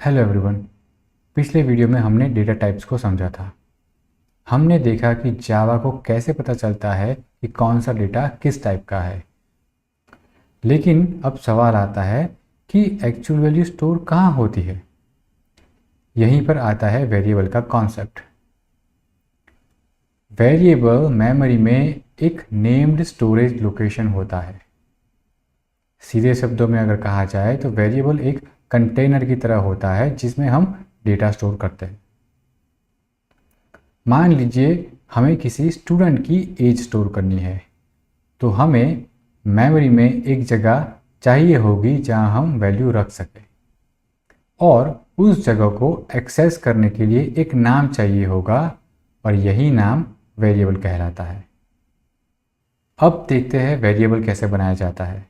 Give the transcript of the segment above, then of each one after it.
Hello everyone. पिछले video में हमने डेटा टाइप्स को समझा था। हमने देखा कि जावा को कैसे पता चलता है कि कौन सा डेटा किस टाइप का है। लेकिन अब सवाल आता है कि एक्चुअल वैल्यू स्टोर कहाँ होती है। यहीं पर आता है वेरिएबल का कॉन्सेप्ट। वेरिएबल मेमोरी में एक नेम्ड स्टोरेज लोकेशन होता है। सीधे शब्दों में अगर कहा जाए तो वेरिएबल एक कंटेनर की तरह होता है जिसमें हम डेटा स्टोर करते हैं। मान लीजिए हमें किसी स्टूडेंट की एज स्टोर करनी है, तो हमें मेमोरी में एक जगह चाहिए होगी जहां हम वैल्यू रख सकें, और उस जगह को एक्सेस करने के लिए एक नाम चाहिए होगा, और यही नाम वेरिएबल कहलाता है। अब देखते हैं वेरिएबल कैसे बनाया जाता है।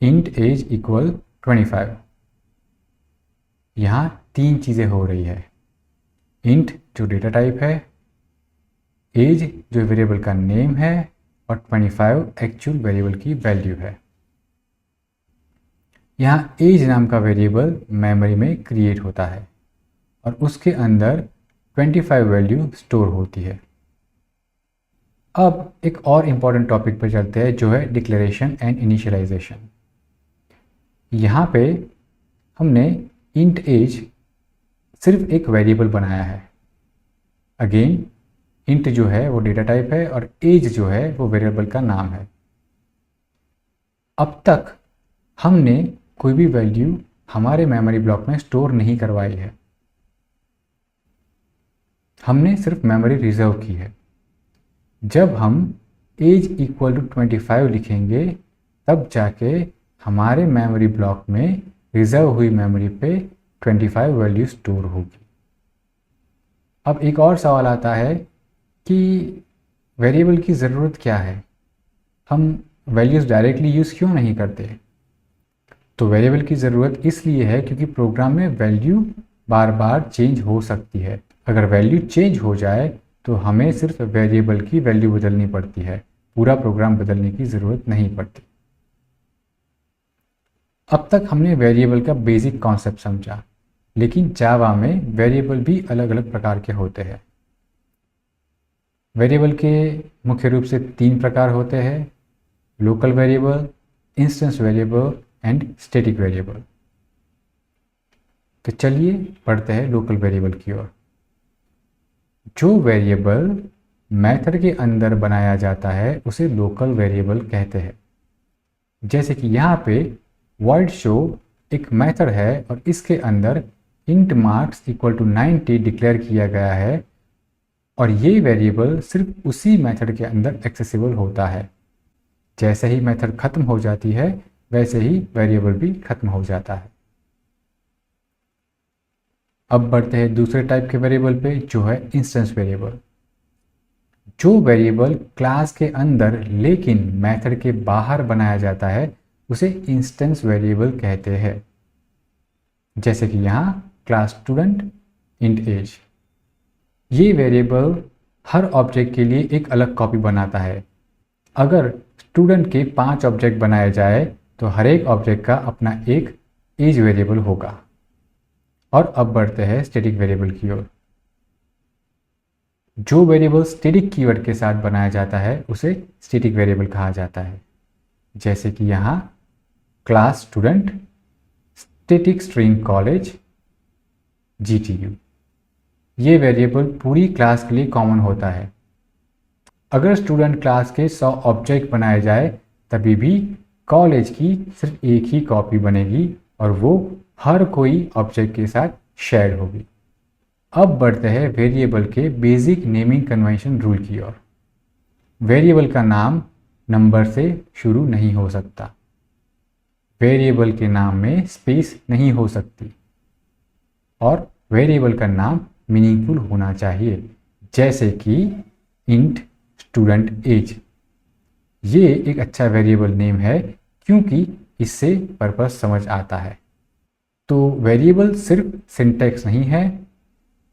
Int age equal 25। यहाँ तीन चीज़ें हो रही है। इंट जो डेटा टाइप है, एज जो वेरिएबल का नेम है, और 25 एक्चुअल वेरिएबल की वैल्यू है। यहाँ एज नाम का वेरिएबल मेमोरी में क्रिएट होता है और उसके अंदर 25 वैल्यू स्टोर होती है। अब एक और इम्पॉर्टेंट टॉपिक पर चलते हैं, जो है डिक्लेरेशन एंड इनिशियलाइजेशन। यहाँ पे हमने इंट एज सिर्फ एक वेरिएबल बनाया है। अगेन इंट जो है वो डेटा टाइप है और एज जो है वो वेरिएबल का नाम है। अब तक हमने कोई भी वैल्यू हमारे मेमोरी ब्लॉक में स्टोर नहीं करवाई है, हमने सिर्फ मेमोरी रिजर्व की है। जब हम एज इक्वल टू 25 लिखेंगे तब जाके हमारे मेमोरी ब्लॉक में रिजर्व हुई मेमोरी पे 25 वैल्यू स्टोर होगी। अब एक और सवाल आता है कि वेरिएबल की ज़रूरत क्या है, हम वैल्यूज़ डायरेक्टली यूज़ क्यों नहीं करते। तो वेरिएबल की ज़रूरत इसलिए है क्योंकि प्रोग्राम में वैल्यू बार बार चेंज हो सकती है। अगर वैल्यू चेंज हो जाए तो हमें सिर्फ वेरिएबल की वैल्यू बदलनी पड़ती है, पूरा प्रोग्राम बदलने की ज़रूरत नहीं पड़ती। अब तक हमने वेरिएबल का बेसिक कॉन्सेप्ट समझा, लेकिन जावा में वेरिएबल भी अलग अलग प्रकार के होते हैं। वेरिएबल के मुख्य रूप से तीन प्रकार होते हैं: local variable, instance variable and static variable. तो चलिए पढ़ते हैं लोकल वेरिएबल की ओर। जो वेरिएबल मेथड के अंदर बनाया जाता है उसे लोकल वेरिएबल कहते हैं। जैसे कि यहाँ पे void show एक मेथड है और इसके अंदर int marks equal to 90 declare किया गया है, और ये वेरिएबल सिर्फ उसी मेथड के अंदर एक्सेसिबल होता है। जैसे ही मेथड खत्म हो जाती है वैसे ही वेरिएबल भी खत्म हो जाता है। अब बढ़ते हैं दूसरे टाइप के वेरिएबल पे, जो है इंस्टेंस वेरिएबल। जो वेरिएबल क्लास के अंदर लेकिन मेथड के बाहर बनाया जाता है उसे इंस्टेंस वेरिएबल कहते हैं। जैसे कि यहाँ क्लास स्टूडेंट इंट एज। ये वेरिएबल हर ऑब्जेक्ट के लिए एक अलग कॉपी बनाता है। अगर स्टूडेंट के 5 ऑब्जेक्ट बनाए जाए तो हर एक ऑब्जेक्ट का अपना एक एज वेरिएबल होगा। और अब बढ़ते हैं स्टैटिक वेरिएबल की ओर। जो वेरिएबल स्टैटिक कीवर्ड के साथ बनाया जाता है उसे स्टैटिक वेरिएबल कहा जाता है। जैसे कि यहाँ class student static string college GTU। ये वेरिएबल पूरी क्लास के लिए कॉमन होता है। अगर स्टूडेंट क्लास के 100 ऑब्जेक्ट बनाए जाए तभी भी कॉलेज की सिर्फ एक ही कॉपी बनेगी और वो हर कोई ऑब्जेक्ट के साथ शेयर होगी। अब बढ़ते हैं वेरिएबल के बेसिक नेमिंग कन्वेंशन रूल की ओर। वेरिएबल का नाम नंबर से शुरू नहीं हो सकता, वेरिएबल के नाम में स्पेस नहीं हो सकती, और वेरिएबल का नाम मीनिंगफुल होना चाहिए। जैसे कि इंट स्टूडेंट एज, ये एक अच्छा वेरिएबल नेम है क्योंकि इससे पर्पस समझ आता है। तो वेरिएबल सिर्फ सिंटैक्स नहीं है,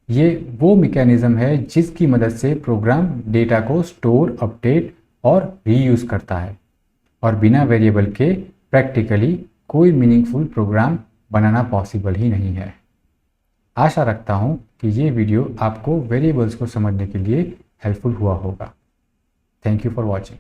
ये वो मैकेनिज्म है जिसकी मदद से प्रोग्राम डेटा को स्टोर, अपडेट और रीयूज़ करता है, और बिना वेरिएबल के प्रैक्टिकली कोई मीनिंगफुल प्रोग्राम बनाना पॉसिबल ही नहीं है। आशा रखता हूँ कि ये वीडियो आपको वेरिएबल्स को समझने के लिए हेल्पफुल हुआ होगा। Thank you for watching.